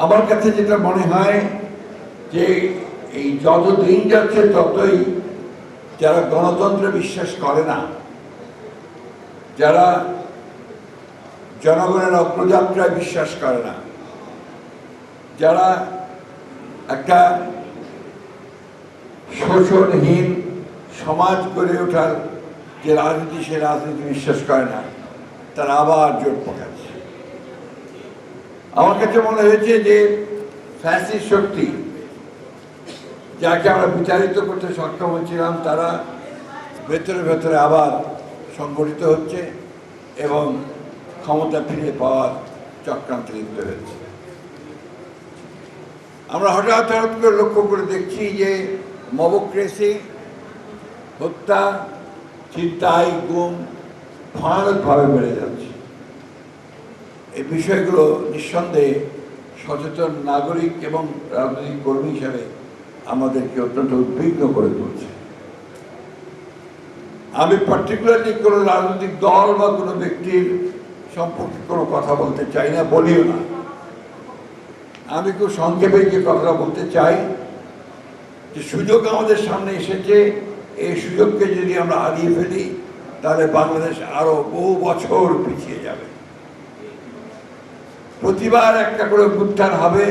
আমার কাছে যেটা মনে হয় যে এই যত দিন যাচ্ছে ততই যারা গণতন্ত্রে বিশ্বাস করে না, যারা জনগণের অগ্রযাত্রায় বিশ্বাস করে না, যারা একটা শোষণহীন সমাজ গড়ে ওঠার যে রাজনীতি, সে রাজনীতি বিশ্বাস করে না, তারা আবার জোট পাকাচ্ছে। আমার কাছে মনে হয়েছে যে ফ্যাসিস্ট শক্তি, যাকে আমরা বিচারিত করতে সক্ষম হচ্ছিলাম, তারা ভেতরে ভেতরে আবার সংগঠিত হচ্ছে এবং ক্ষমতা ফিরে পাওয়ার চক্রান্তে লিপ্ত হয়েছে। আমরা হঠাৎ করে লক্ষ্য করে দেখছি যে মবক্রেসি, হত্যা, ছিনতাই, গুম ভয়ানকভাবে বেড়ে যাচ্ছে। এই বিষয়গুলো নিঃসন্দেহে সচেতন নাগরিক এবং রাজনৈতিক কর্মী হিসাবে আমাদেরকে অত্যন্ত উদ্বিগ্ন করে তুলছে। আমি পার্টিকুলারলি কোনো রাজনৈতিক দল বা কোনো ব্যক্তির সম্পর্কে কোনো কথা বলতে চাই না, বলিও না। আমি খুব সংক্ষেপে যে কথাটা বলতে চাই যে সুযোগ আমাদের সামনে এসেছে, এই সুযোগকে যদি আমরা হারিয়ে ফেলি তাহলে বাংলাদেশ আরো বহু বছর পিছিয়ে যাবে। প্রতিবার একটা করে উত্থান হবে,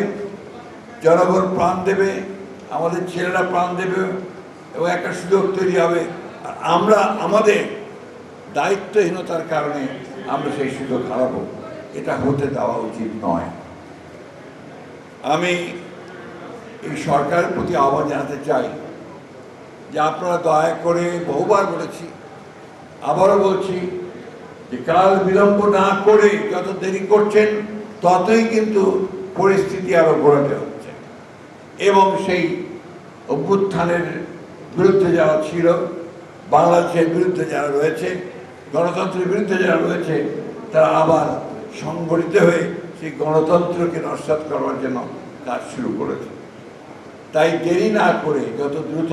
জনগণ প্রাণ দেবে, আমাদের ছেলেরা প্রাণ দেবে এবং একটা সুযোগ তৈরি হবে। আর আমরা আমাদের দায়িত্বহীনতার কারণে আমরা সেই সুযোগ হারাবো। এটা হতে দেওয়া উচিত নয়। আমি এই সরকারের প্রতি আহ্বান জানাতে চাই যে আপনারা দয়া করে, বহুবার বলেছি, আবারও বলছি, যে কাল বিলম্ব না করে যত দেরি করছেন ততই কিন্তু পরিস্থিতি আরো ঘোরাতে হচ্ছে। এবং সেই অভ্যুত্থানের বিরুদ্ধে যারা ছিল, বাংলাদেশের বিরুদ্ধে যারা রয়েছে, গণতন্ত্রের বিরুদ্ধে যারা রয়েছে, তারা আবার সংগঠিত হয়ে সেই গণতন্ত্রকে নস্যাৎ করবার জন্য কাজ শুরু করেছে। তাই দেরি না করে যত দ্রুত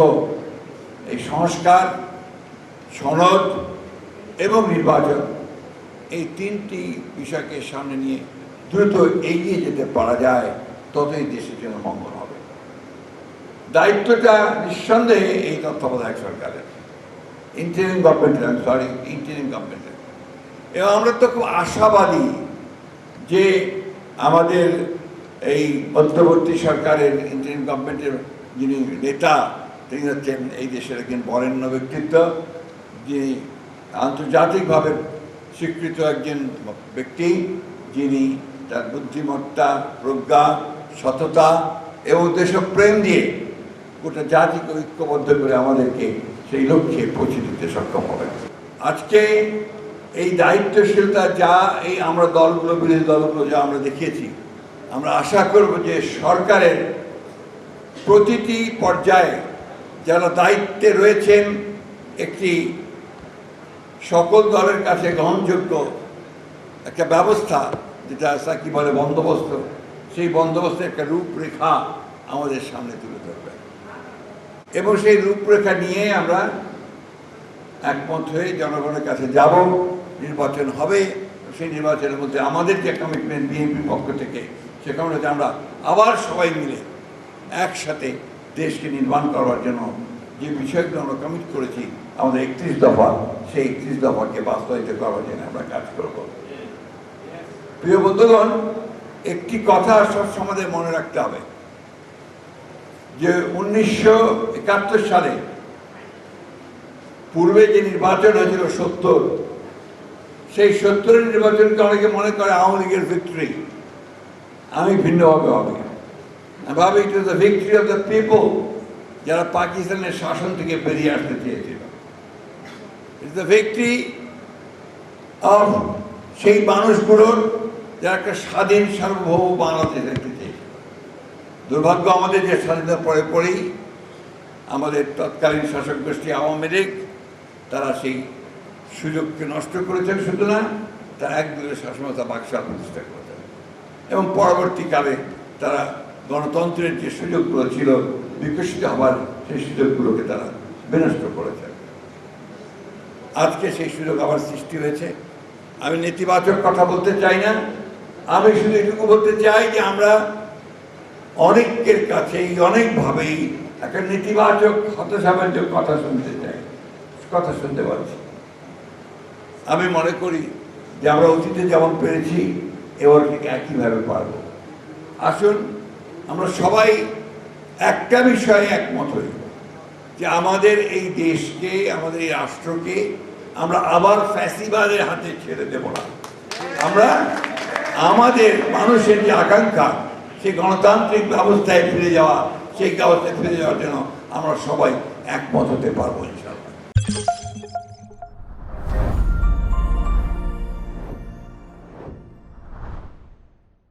এই সংস্কার, সনদ এবং নির্বাচন, এই তিনটি বিষয়কে সামনে নিয়ে দ্রুত এগিয়ে যেতে পারা যায়, ততই দেশের জন্য মঙ্গল হবে। দায়িত্বটা নিঃসন্দেহে এই তত্ত্বাবধায়ক সরকারের, ইন্টারিম গভর্নমেন্টের। এবং আমরা তো খুব আশাবাদী যে আমাদের এই মধ্যবর্তী সরকারের, ইন্টারিম গভর্নমেন্টের যিনি নেতা, তিনি হচ্ছেন এই দেশের একজন বরেণ্য ব্যক্তিত্ব, যিনি আন্তর্জাতিকভাবে স্বীকৃত একজন ব্যক্তি, যিনি তার বুদ্ধিমত্তা, প্রজ্ঞা, সততা এবং দেশপ্রেম দিয়ে গোটা জাতিকে ঐক্যবদ্ধ করে আমাদেরকে সেই লক্ষ্যে পৌঁছে দিতে সক্ষম হবে। আজকে এই দায়িত্বশীলতা যা এই আমরা দলগুলো, বিরোধী দলগুলো যা আমরা দেখিয়েছি, আমরা আশা করব যে সরকারের প্রতিটি পর্যায়ে যারা দায়িত্বে রয়েছেন, একটি সকল দলের কাছে গ্রহণযোগ্য একটা ব্যবস্থা, যেটা কি বলে বন্দোবস্ত, সেই বন্দোবস্তের একটা রূপরেখা আমাদের সামনে তুলে ধরবে। এবং সেই রূপরেখা নিয়ে আমরা একমত হয়ে জনগণের কাছে যাব, নির্বাচন হবে। সেই নির্বাচনের মধ্যে আমাদের যে কমিটমেন্ট বিএনপির পক্ষ থেকে, সেখানে হচ্ছে আমরা আবার সবাই মিলে একসাথে দেশকে নির্মাণ করবার জন্য যে বিষয়গুলো আমরা কমিট করেছি, আমাদের 31 দফা, সেই 31 দফাকে বাস্তবায়িত করবার জন্য আমরা কাজ করব। প্রিয় বন্ধুগণ, একটি কথা সবসময় আমাদের মনে রাখতে হবে যে 1971 সালে পূর্বে যে নির্বাচন হয়েছিল 70, সেই 70-এর নির্বাচনকে অনেকে মনে করে আওয়ামী লীগের ভিক্টরি। আমি ভিন্নভাবে ভাবি। আমি ভাবি it was the victory of the people, যারা পাকিস্তানের শাসন থেকে বেরিয়ে আসতে চেয়েছিল। ইটস দ্য ভিক্টরি অফ সেই মানুষগুলোর যারা একটা স্বাধীন সার্বভৌম বাংলাদেশ দেখতে চেয়েছিল। দুর্ভাগ্য আমাদের যে স্বাধীনতার পরেই আমাদের তৎকালীন শাসক গোষ্ঠী আওয়ামী লীগ, তারা সেই সুযোগকে নষ্ট করেছেন। শুধু না, তারা একদলীয় শাসনতা বাকশাল প্রতিষ্ঠা করেছেন এবং পরবর্তীকালে তারা গণতন্ত্রের যে সুযোগগুলো ছিল বিকশিত হবার, সেই সুযোগগুলোকে তারা বিনষ্ট করেছেন। আজকে সেই সুযোগ আবার সৃষ্টি হয়েছে। আমি নেতিবাচক কথা বলতে চাই না, আমি শুধু এটুকু বলতে চাই যে আমরা অনেকের কাছেই অনেকভাবেই একটা নেতিবাচক হতাশাবাচক কথা শুনতে চাই, কথা শুনতে পাচ্ছি। আমি মনে করি যে আমরা অতীতে যেমন পেরেছি এবার ঠিক একইভাবে পারব। আসুন আমরা সবাই একটা বিষয়ে একমত হই যে আমাদের এই দেশকে, আমাদের এই রাষ্ট্রকে আমরা আবার ফ্যাসিবাদের হাতে ছেড়ে দেব না। আমরা আমাদের মানুষের যে আকাঙ্ক্ষা সেই গণতান্ত্রিক ব্যবস্থায় ফিরে যাওয়া, সেই ব্যবস্থায় ফিরে যাওয়ার জন্য আমরা সবাই একমত হতে পারবো।